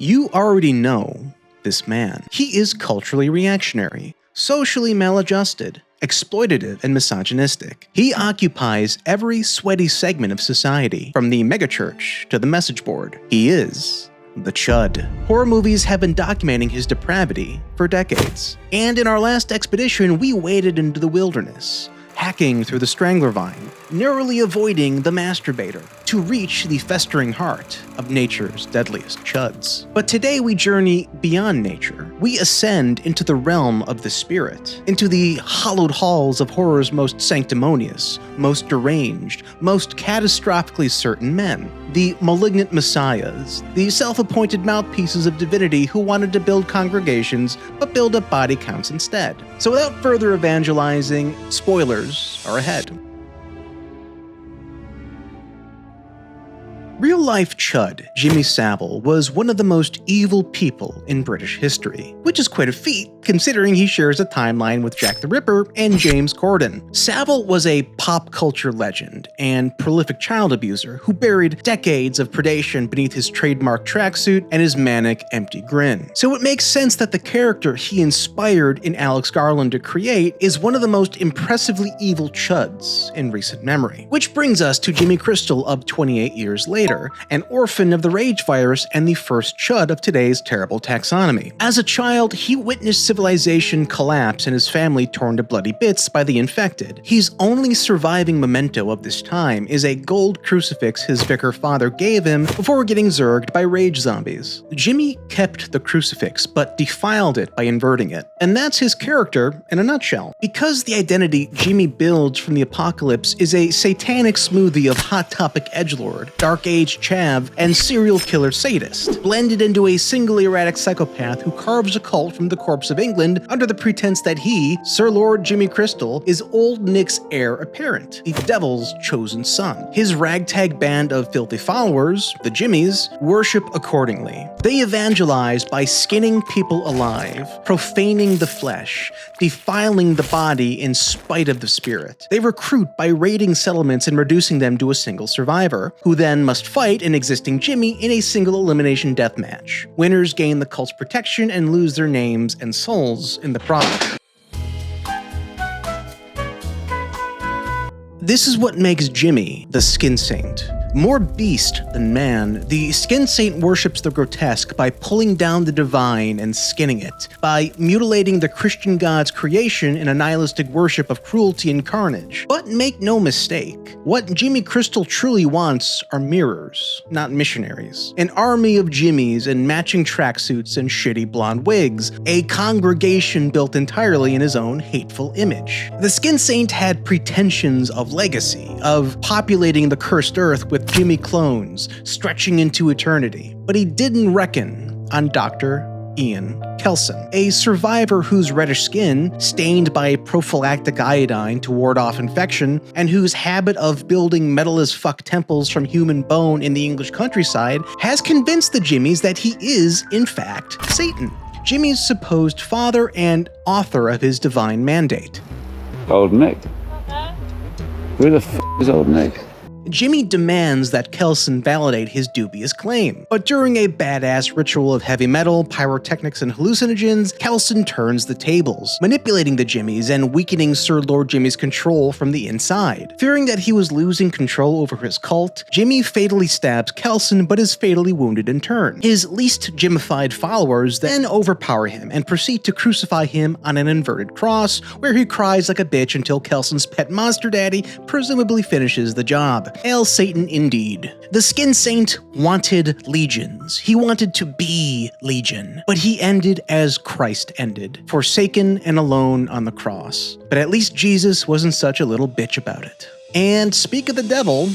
You already know this man. He is culturally reactionary, socially maladjusted, exploitative, and misogynistic. He occupies every sweaty segment of society, from the megachurch to the message board. He is the Chud. Horror movies have been documenting his depravity for decades. And in our last expedition, we waded into the wilderness, hacking through the strangler vine, narrowly avoiding the masturbator, to reach the festering heart of nature's deadliest chuds. But today we journey beyond nature. We ascend into the realm of the spirit, into the hallowed halls of horror's most sanctimonious, most deranged, most catastrophically certain men. The malignant messiahs, the self-appointed mouthpieces of divinity who wanted to build congregations but build up body counts instead. So without further evangelizing, spoilers are ahead. Real-life Chud, Jimmy Savile, was one of the most evil people in British history, which is quite a feat considering he shares a timeline with Jack the Ripper and James Corden. Savile was a pop culture legend and prolific child abuser who buried decades of predation beneath his trademark tracksuit and his manic, empty grin. So it makes sense that the character he inspired in Alex Garland to create is one of the most impressively evil Chuds in recent memory. Which brings us to Jimmy Crystal of 28 years later, an orphan of the rage virus and the first Chud of today's terrible taxonomy. As a child, he witnessed civilization collapse and his family torn to bloody bits by the infected. His only surviving memento of this time is a gold crucifix his vicar father gave him before getting zerged by rage zombies. Jimmy kept the crucifix, but defiled it by inverting it. And that's his character in a nutshell. Because the identity Jimmy builds from the apocalypse is a satanic smoothie of Hot Topic edgelord, Dark Age chav, and serial killer sadist, blended into a single erratic psychopath who carves a cult from the corpse of England under the pretense that he, Sir Lord Jimmy Crystal, is Old Nick's heir apparent, the devil's chosen son. His ragtag band of filthy followers, the Jimmies, worship accordingly. They evangelize by skinning people alive, profaning the flesh, defiling the body in spite of the spirit. They recruit by raiding settlements and reducing them to a single survivor, who then must fight an existing Jimmy in a single elimination deathmatch. Winners gain the cult's protection and lose their names and souls in the process. This is what makes Jimmy the Skin Saint. More beast than man, the Skin Saint worships the grotesque by pulling down the divine and skinning it, by mutilating the Christian God's creation in a nihilistic worship of cruelty and carnage. But make no mistake, what Jimmy Crystal truly wants are mirrors, not missionaries. An army of Jimmies in matching tracksuits and shitty blonde wigs, a congregation built entirely in his own hateful image. The Skin Saint had pretensions of legacy, of populating the cursed earth with Jimmy clones, stretching into eternity. But he didn't reckon on Dr. Ian Kelson, a survivor whose reddish skin, stained by prophylactic iodine to ward off infection, and whose habit of building metal-as-fuck temples from human bone in the English countryside, has convinced the Jimmies that he is, in fact, Satan, Jimmy's supposed father and author of his divine mandate. Old Nick? Who the f*** is Old Nick? Jimmy demands that Kelson validate his dubious claim, but during a badass ritual of heavy metal, pyrotechnics, and hallucinogens, Kelson turns the tables, manipulating the Jimmies and weakening Sir Lord Jimmy's control from the inside. Fearing that he was losing control over his cult, Jimmy fatally stabs Kelson but is fatally wounded in turn. His least Jimmified followers then overpower him and proceed to crucify him on an inverted cross, where he cries like a bitch until Kelson's pet monster daddy presumably finishes the job. Hail Satan indeed. The Skin Saint wanted legions. He wanted to be Legion. But he ended as Christ ended, forsaken and alone on the cross. But at least Jesus wasn't such a little bitch about it. And speak of the devil,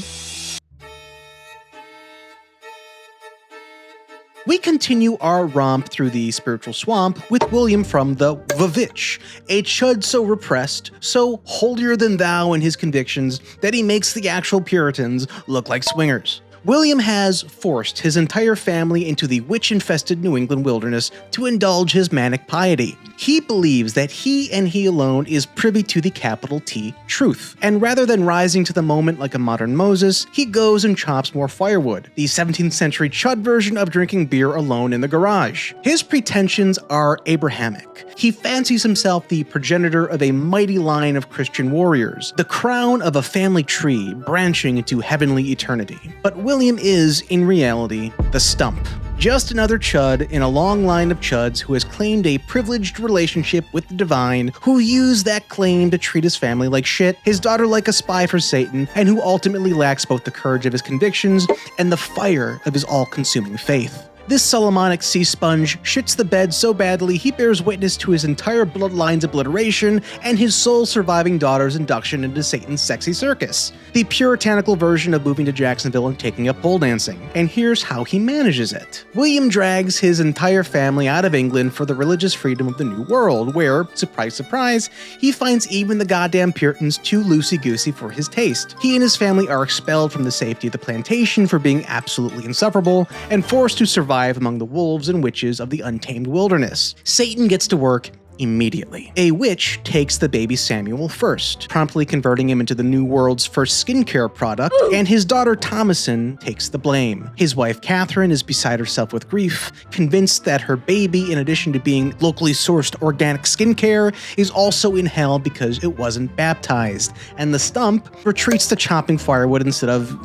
we continue our romp through the spiritual swamp with William from the Vavitch, a Chud so repressed, so holier than thou in his convictions that he makes the actual Puritans look like swingers. William has forced his entire family into the witch-infested New England wilderness to indulge his manic piety. He believes that he and he alone is privy to the capital T truth, and rather than rising to the moment like a modern Moses, he goes and chops more firewood, the 17th century Chud version of drinking beer alone in the garage. His pretensions are Abrahamic. He fancies himself the progenitor of a mighty line of Christian warriors, the crown of a family tree branching into heavenly eternity. But William is, in reality, the stump. Just another Chud in a long line of Chuds who has claimed a privileged relationship with the divine, who used that claim to treat his family like shit, his daughter like a spy for Satan, and who ultimately lacks both the courage of his convictions and the fire of his all-consuming faith. This Solomonic sea sponge shits the bed so badly he bears witness to his entire bloodline's obliteration and his sole surviving daughter's induction into Satan's sexy circus. The puritanical version of moving to Jacksonville and taking up pole dancing. And here's how he manages it. William drags his entire family out of England for the religious freedom of the New World, where, surprise surprise, he finds even the goddamn Puritans too loosey-goosey for his taste. He and his family are expelled from the safety of the plantation for being absolutely insufferable, and forced to survive among the wolves and witches of the untamed wilderness. Satan gets to work immediately. A witch takes the baby Samuel first, promptly converting him into the New World's first skincare product, and his daughter Thomason takes the blame. His wife Catherine is beside herself with grief, convinced that her baby, in addition to being locally sourced organic skincare, is also in hell because it wasn't baptized, and the stump retreats to chopping firewood instead of,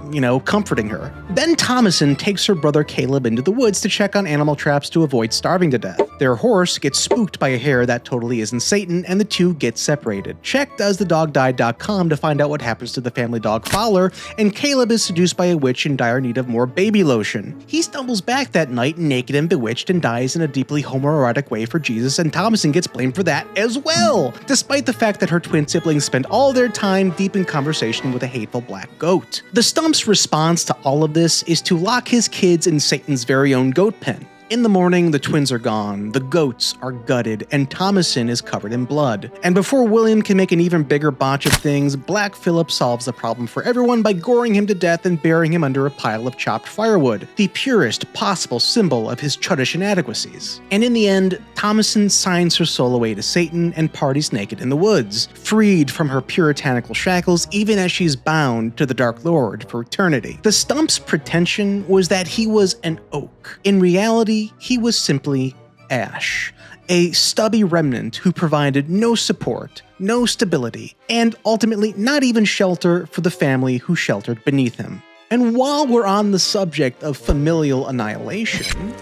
comforting her. Then Thomason takes her brother Caleb into the woods to check on animal traps to avoid starving to death. Their horse gets spooked by a hare that totally isn't Satan, and the two get separated. Check doesthedogdie.com to find out what happens to the family dog Fowler, and Caleb is seduced by a witch in dire need of more baby lotion. He stumbles back that night naked and bewitched and dies in a deeply homoerotic way for Jesus, and Thomason gets blamed for that as well, despite the fact that her twin siblings spend all their time deep in conversation with a hateful black goat. The stump's response to all of this is to lock his kids in Satan's very own goat pen. In the morning, the twins are gone, the goats are gutted, and Thomason is covered in blood. And before William can make an even bigger botch of things, Black Phillip solves the problem for everyone by goring him to death and burying him under a pile of chopped firewood, the purest possible symbol of his chuddish inadequacies. And in the end, Thomason signs her soul away to Satan and parties naked in the woods, freed from her puritanical shackles even as she's bound to the Dark Lord for eternity. The stump's pretension was that he was an oak. In reality, he was simply ash, a stubby remnant who provided no support, no stability, and ultimately not even shelter for the family who sheltered beneath him. And while we're on the subject of familial annihilation,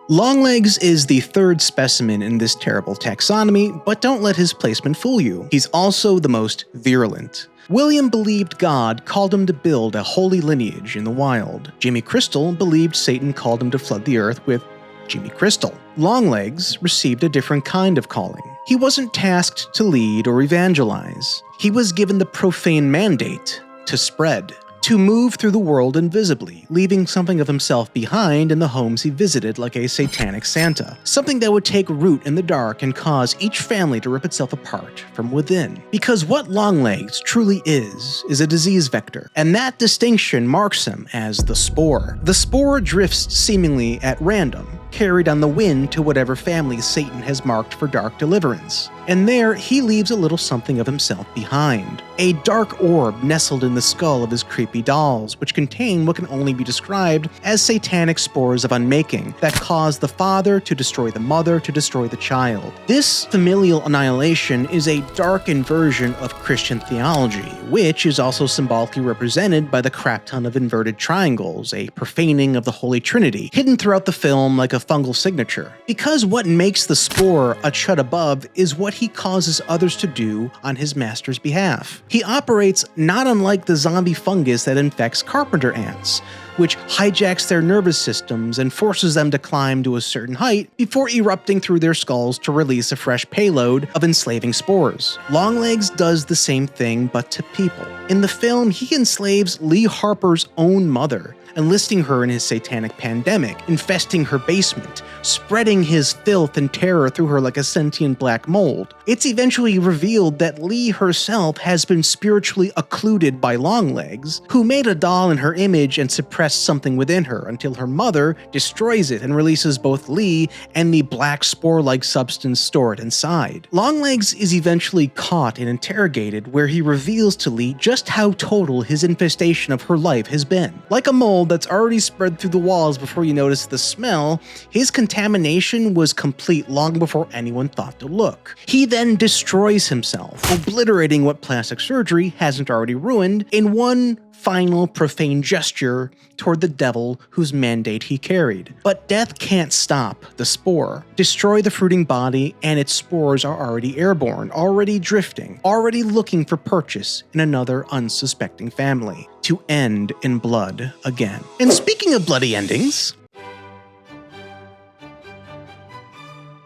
Longlegs is the third specimen in this terrible taxonomy, but don't let his placement fool you. He's also the most virulent. William believed God called him to build a holy lineage in the wild. Jimmy Crystal believed Satan called him to flood the earth with Jimmy Crystal. Longlegs received a different kind of calling. He wasn't tasked to lead or evangelize. He was given the profane mandate to spread, to move through the world invisibly, leaving something of himself behind in the homes he visited like a satanic Santa, something that would take root in the dark and cause each family to rip itself apart from within. Because what Longlegs truly is a disease vector, and that distinction marks him as the spore. The spore drifts seemingly at random, carried on the wind to whatever family Satan has marked for dark deliverance. And there, he leaves a little something of himself behind. A dark orb nestled in the skull of his creepy dolls, which contain what can only be described as satanic spores of unmaking that cause the father to destroy the mother to destroy the child. This familial annihilation is a darkened version of Christian theology, which is also symbolically represented by the crap ton of inverted triangles, a profaning of the Holy Trinity, hidden throughout the film like a fungal signature. Because what makes the spore a chud above is what he causes others to do on his master's behalf. He operates not unlike the zombie fungus that infects carpenter ants, which hijacks their nervous systems and forces them to climb to a certain height before erupting through their skulls to release a fresh payload of enslaving spores. Longlegs does the same thing, but to people. In the film, he enslaves Lee Harper's own mother, enlisting her in his satanic pandemic, infesting her basement, spreading his filth and terror through her like a sentient black mold. It's eventually revealed that Lee herself has been spiritually occluded by Longlegs, who made a doll in her image and suppressed something within her until her mother destroys it and releases both Lee and the black spore-like substance stored inside. Longlegs is eventually caught and interrogated, where he reveals to Lee just how total his infestation of her life has been. Like a mold that's already spread through the walls before you notice the smell, his contamination was complete long before anyone thought to look. He then destroys himself, obliterating what plastic surgery hasn't already ruined, in one final profane gesture toward the devil whose mandate he carried. But death can't stop the spore. Destroy the fruiting body and its spores are already airborne, already drifting, already looking for purchase in another unsuspecting family, to end in blood again. And speaking of bloody endings,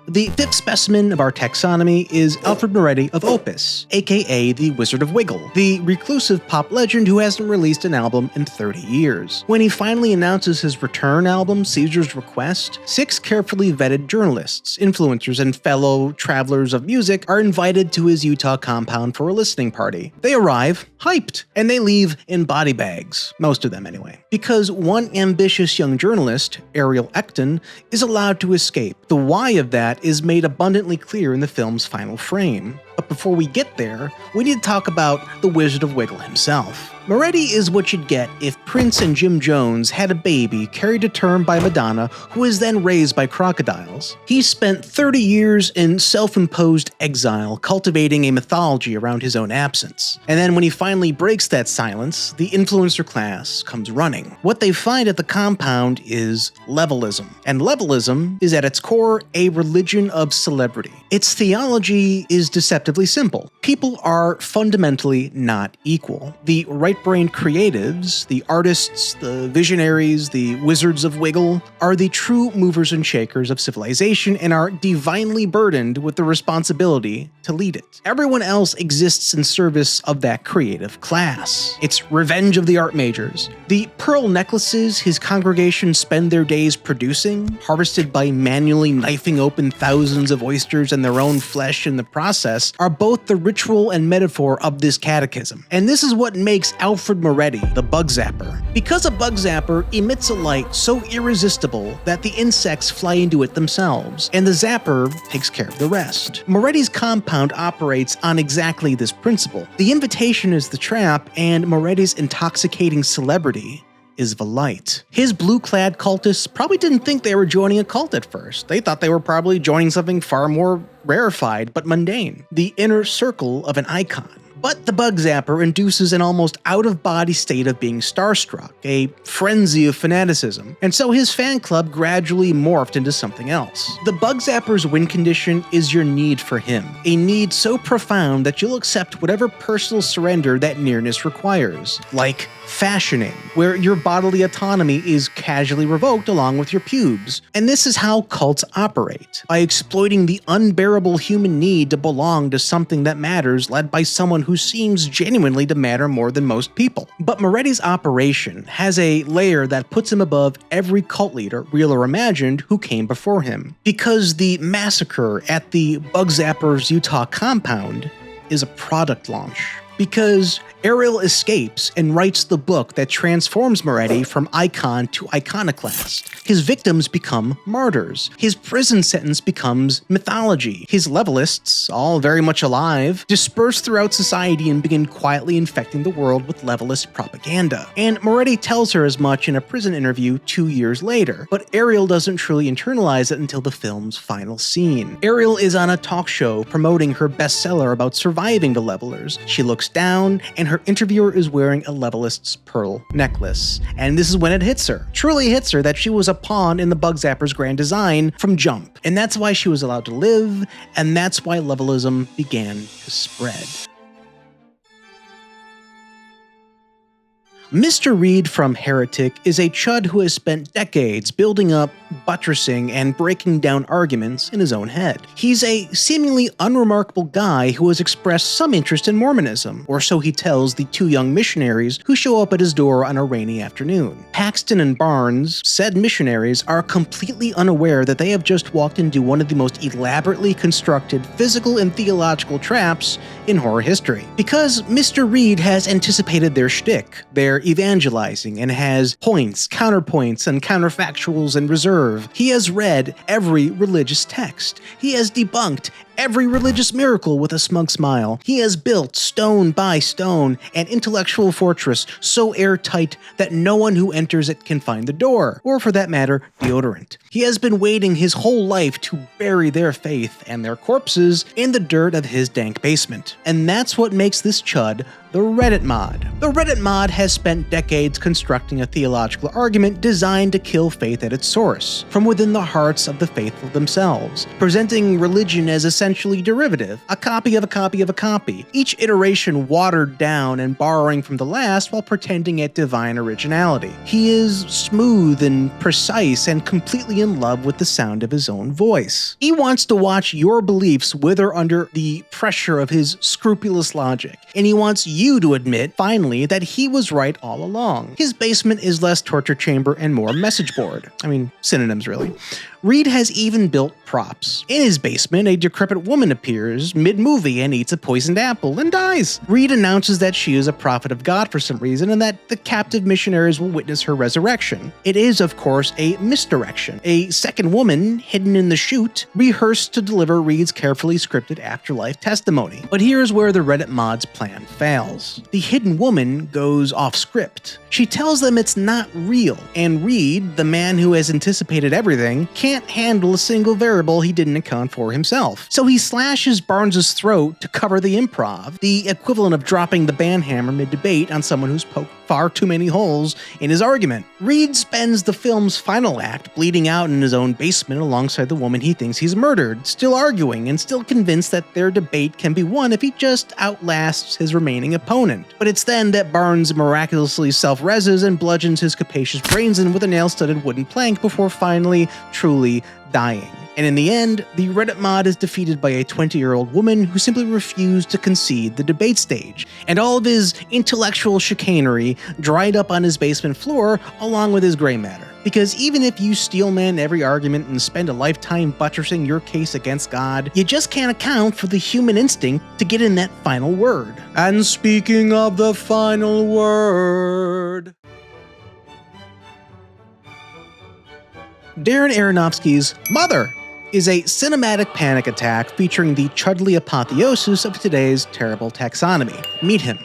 the fifth specimen of our taxonomy is Alfred Moretti of Opus, aka the Wizard of Wiggle, the reclusive pop legend who hasn't released an album in 30 years. When he finally announces his return album, Caesar's Request, 6 carefully vetted journalists, influencers, and fellow travelers of music are invited to his Utah compound for a listening party. They arrive, hyped, and they leave in body bags, most of them anyway, because one ambitious young journalist, Ariel Ecton, is allowed to escape. The why of that is made abundantly clear in the film's final frame. But before we get there, we need to talk about the Wizard of Wiggle himself. Moretti is what you'd get if Prince and Jim Jones had a baby carried to term by Madonna who was then raised by crocodiles. He spent 30 years in self-imposed exile, cultivating a mythology around his own absence. And then when he finally breaks that silence, the influencer class comes running. What they find at the compound is levelism. And levelism is at its core a religion of celebrity. Its theology is deceptively simple. People are fundamentally not equal. The right-brained creatives, the artists, the visionaries, the wizards of Wiggle, are the true movers and shakers of civilization and are divinely burdened with the responsibility to lead it. Everyone else exists in service of that creative class. It's revenge of the art majors. The pearl necklaces his congregation spend their days producing, harvested by manually knifing open thousands of oysters and their own flesh in the process, are both the ritual and metaphor of this catechism. And this is what makes Alfred Moretti the bug zapper. Because a bug zapper emits a light so irresistible that the insects fly into it themselves, and the zapper takes care of the rest. Moretti's compound operates on exactly this principle. The invitation is the trap, and Moretti's intoxicating celebrity is the light. His blue-clad cultists probably didn't think they were joining a cult at first. They thought they were probably joining something far more rarefied but mundane, the inner circle of an icon. But the bug zapper induces an almost out-of-body state of being starstruck, a frenzy of fanaticism, and so his fan club gradually morphed into something else. The bug zapper's win condition is your need for him, a need so profound that you'll accept whatever personal surrender that nearness requires, like fashioning, where your bodily autonomy is casually revoked along with your pubes. And this is how cults operate, by exploiting the unbearable human need to belong to something that matters, led by someone who seems genuinely to matter more than most people. But Moretti's operation has a layer that puts him above every cult leader, real or imagined, who came before him. Because the massacre at the bug zapper's Utah compound is a product launch. Because Ariel escapes and writes the book that transforms Moretti from icon to iconoclast. His victims become martyrs. His prison sentence becomes mythology. His levelists, all very much alive, disperse throughout society and begin quietly infecting the world with levelist propaganda. And Moretti tells her as much in a prison interview 2 years later, but Ariel doesn't truly internalize it until the film's final scene. Ariel is on a talk show promoting her bestseller about surviving the levelers. She looks down, and her interviewer is wearing a levelist's pearl necklace. And this is when it hits her. Truly hits her that she was a pawn in the bug zapper's grand design from jump. And that's why she was allowed to live, and that's why levelism began to spread. Mr. Reed from Heretic is a chud who has spent decades building up, buttressing, and breaking down arguments in his own head. He's a seemingly unremarkable guy who has expressed some interest in Mormonism, or so he tells the two young missionaries who show up at his door on a rainy afternoon. Paxton and Barnes, said missionaries, are completely unaware that they have just walked into one of the most elaborately constructed physical and theological traps in horror history. Because Mr. Reed has anticipated their shtick, their evangelizing, and has points, counterpoints, and counterfactuals in reserve. He has read every religious text. He has debunked every religious miracle with a smug smile. He has built, stone by stone, an intellectual fortress so airtight that no one who enters it can find the door, or for that matter, deodorant. He has been waiting his whole life to bury their faith and their corpses in the dirt of his dank basement. And that's what makes this chud the Reddit mod. The Reddit mod has spent decades constructing a theological argument designed to kill faith at its source, from within the hearts of the faithful themselves, presenting religion as essentially derivative, a copy of a copy of a copy, each iteration watered down and borrowing from the last while pretending at divine originality. He is smooth and precise and completely in love with the sound of his own voice. He wants to watch your beliefs wither under the pressure of his scrupulous logic, and he wants you to admit, finally, that he was right all along. His basement is less torture chamber and more message board. I mean, synonyms really. Reed has even built props. In his basement, a decrepit woman appears mid-movie and eats a poisoned apple and dies. Reed announces that she is a prophet of God for some reason and that the captive missionaries will witness her resurrection. It is, of course, a misdirection. A second woman, hidden in the chute, rehearsed to deliver Reed's carefully scripted afterlife testimony. But here's where the Reddit mod's plan fails. The hidden woman goes off script. She tells them it's not real, and Reed, the man who has anticipated everything, can't handle a single variable he didn't account for himself. So he slashes Barnes's throat to cover the improv, the equivalent of dropping the band hammer mid-debate on someone who's poked far too many holes in his argument. Reed spends the film's final act bleeding out in his own basement alongside the woman he thinks he's murdered, still arguing and still convinced that their debate can be won if he just outlasts his remaining opponent. But it's then that Barnes miraculously self-reses and bludgeons his capacious brains in with a nail-studded wooden plank before finally, truly dying. And in the end, the Reddit mod is defeated by a 20-year-old woman who simply refused to concede the debate stage, and all of his intellectual chicanery dried up on his basement floor along with his gray matter. Because even if you steelman every argument and spend a lifetime buttressing your case against God, you just can't account for the human instinct to get in that final word. And speaking of the final word, Darren Aronofsky's Mother is a cinematic panic attack featuring the chudly apotheosis of today's terrible taxonomy. Meet him.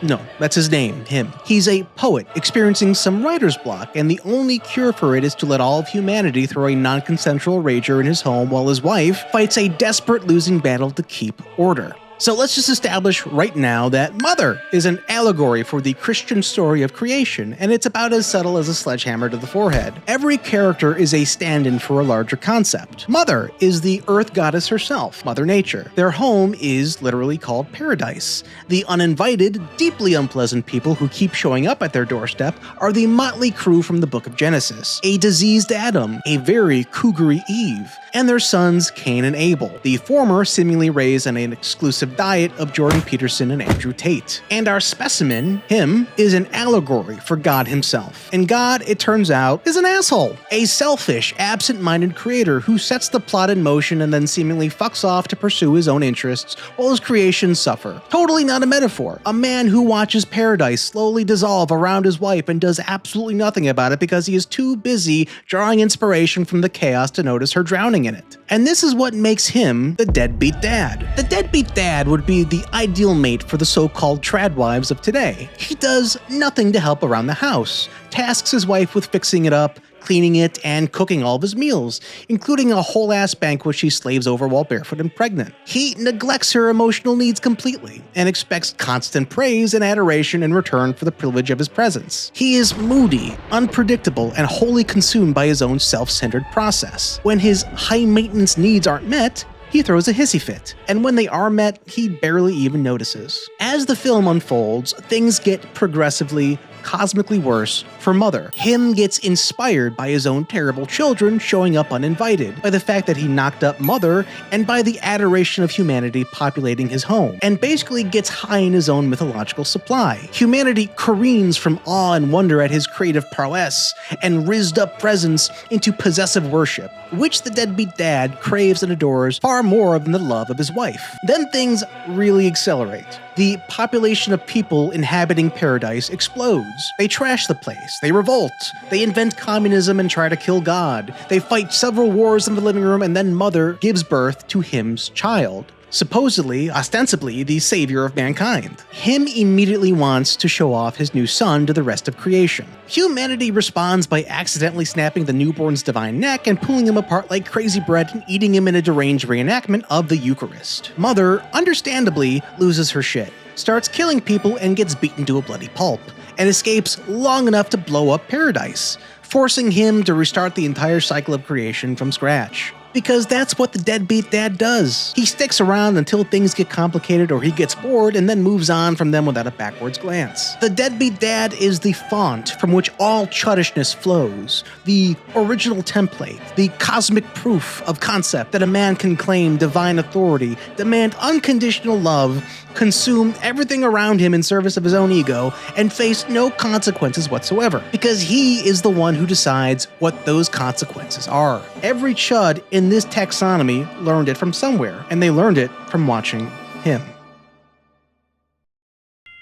No, that's his name, him. He's a poet experiencing some writer's block, and the only cure for it is to let all of humanity throw a non-consensual rager in his home while his wife fights a desperate losing battle to keep order. So let's just establish right now that Mother is an allegory for the Christian story of creation, and it's about as subtle as a sledgehammer to the forehead. Every character is a stand-in for a larger concept. Mother is the earth goddess herself, Mother Nature. Their home is literally called paradise. The uninvited, deeply unpleasant people who keep showing up at their doorstep are the motley crew from the book of Genesis, a diseased Adam, a very cougary Eve, and their sons Cain and Abel, the former seemingly raised on an exclusive diet of Jordan Peterson and Andrew Tate. And our specimen, him, is an allegory for God himself. And God, it turns out, is an asshole. A selfish, absent-minded creator who sets the plot in motion and then seemingly fucks off to pursue his own interests while his creations suffer. Totally not a metaphor. A man who watches paradise slowly dissolve around his wife and does absolutely nothing about it because he is too busy drawing inspiration from the chaos to notice her drowning in it. And this is what makes him the deadbeat dad. The deadbeat dad would be the ideal mate for the so-called trad wives of today. He does nothing to help around the house, tasks his wife with fixing it up, cleaning it, and cooking all of his meals, including a whole-ass banquet she slaves over while barefoot and pregnant. He neglects her emotional needs completely, and expects constant praise and adoration in return for the privilege of his presence. He is moody, unpredictable, and wholly consumed by his own self-centered process. When his high-maintenance needs aren't met, he throws a hissy fit, and when they are met, he barely even notices. As the film unfolds, things get progressively, cosmically worse for Mother. Him gets inspired by his own terrible children showing up uninvited, by the fact that he knocked up Mother, and by the adoration of humanity populating his home, and basically gets high in his own mythological supply. Humanity careens from awe and wonder at his creative prowess and rizzed up presence into possessive worship, which the deadbeat dad craves and adores far more than the love of his wife. Then things really accelerate. The population of people inhabiting paradise explodes. They trash the place, they revolt, they invent communism and try to kill God, they fight several wars in the living room, and then Mother gives birth to Him's child. Supposedly, ostensibly, the savior of mankind. Him immediately wants to show off his new son to the rest of creation. Humanity responds by accidentally snapping the newborn's divine neck and pulling him apart like crazy bread and eating him in a deranged reenactment of the Eucharist. Mother, understandably, loses her shit, starts killing people and gets beaten to a bloody pulp, and escapes long enough to blow up paradise, forcing him to restart the entire cycle of creation from scratch. Because that's what the deadbeat dad does. He sticks around until things get complicated or he gets bored and then moves on from them without a backwards glance. The deadbeat dad is the font from which all chuddishness flows, the original template, the cosmic proof of concept that a man can claim divine authority, demand unconditional love, consume everything around him in service of his own ego, and face no consequences whatsoever, because he is the one who decides what those consequences are. Every chud in this taxonomy learned it from somewhere, and they learned it from watching him.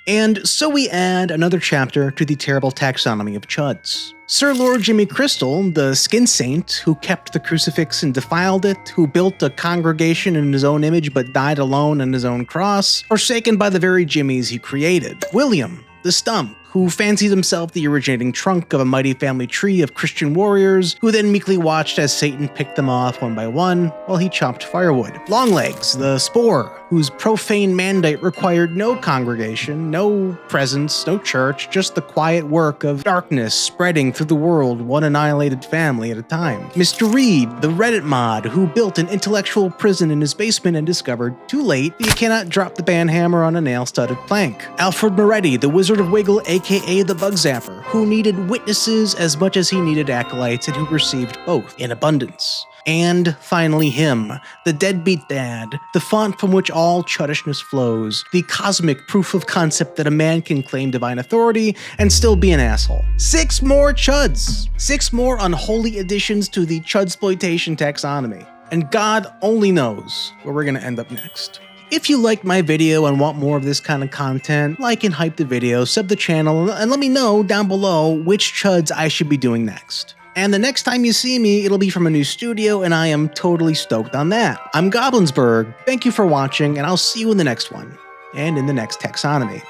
And so we add another chapter to the terrible taxonomy of chuds. Sir Lord Jimmy Crystal, the skin saint who kept the crucifix and defiled it, who built a congregation in his own image but died alone on his own cross, forsaken by the very Jimmys he created. William, the stump, who fancied himself the originating trunk of a mighty family tree of Christian warriors, who then meekly watched as Satan picked them off one by one while he chopped firewood. Longlegs, the spore, whose profane mandate required no congregation, no presence, no church, just the quiet work of darkness spreading through the world, one annihilated family at a time. Mr. Reed, the Reddit mod, who built an intellectual prison in his basement and discovered, too late, you cannot drop the band hammer on a nail-studded plank. Alfred Moretti, the Wizard of Wiggle, aka the Bug Zapper, who needed witnesses as much as he needed acolytes and who received both in abundance. And finally him, the deadbeat dad, the font from which all chuddishness flows, the cosmic proof of concept that a man can claim divine authority and still be an asshole. 6 more chuds! 6 more unholy additions to the Chudsploitation Taxonomy. And God only knows where we're gonna end up next. If you liked my video and want more of this kind of content, like and hype the video, sub the channel, and let me know down below which chuds I should be doing next. And the next time you see me, it'll be from a new studio, and I am totally stoked on that. I'm Goblinsburg, thank you for watching, and I'll see you in the next one, and in the next taxonomy.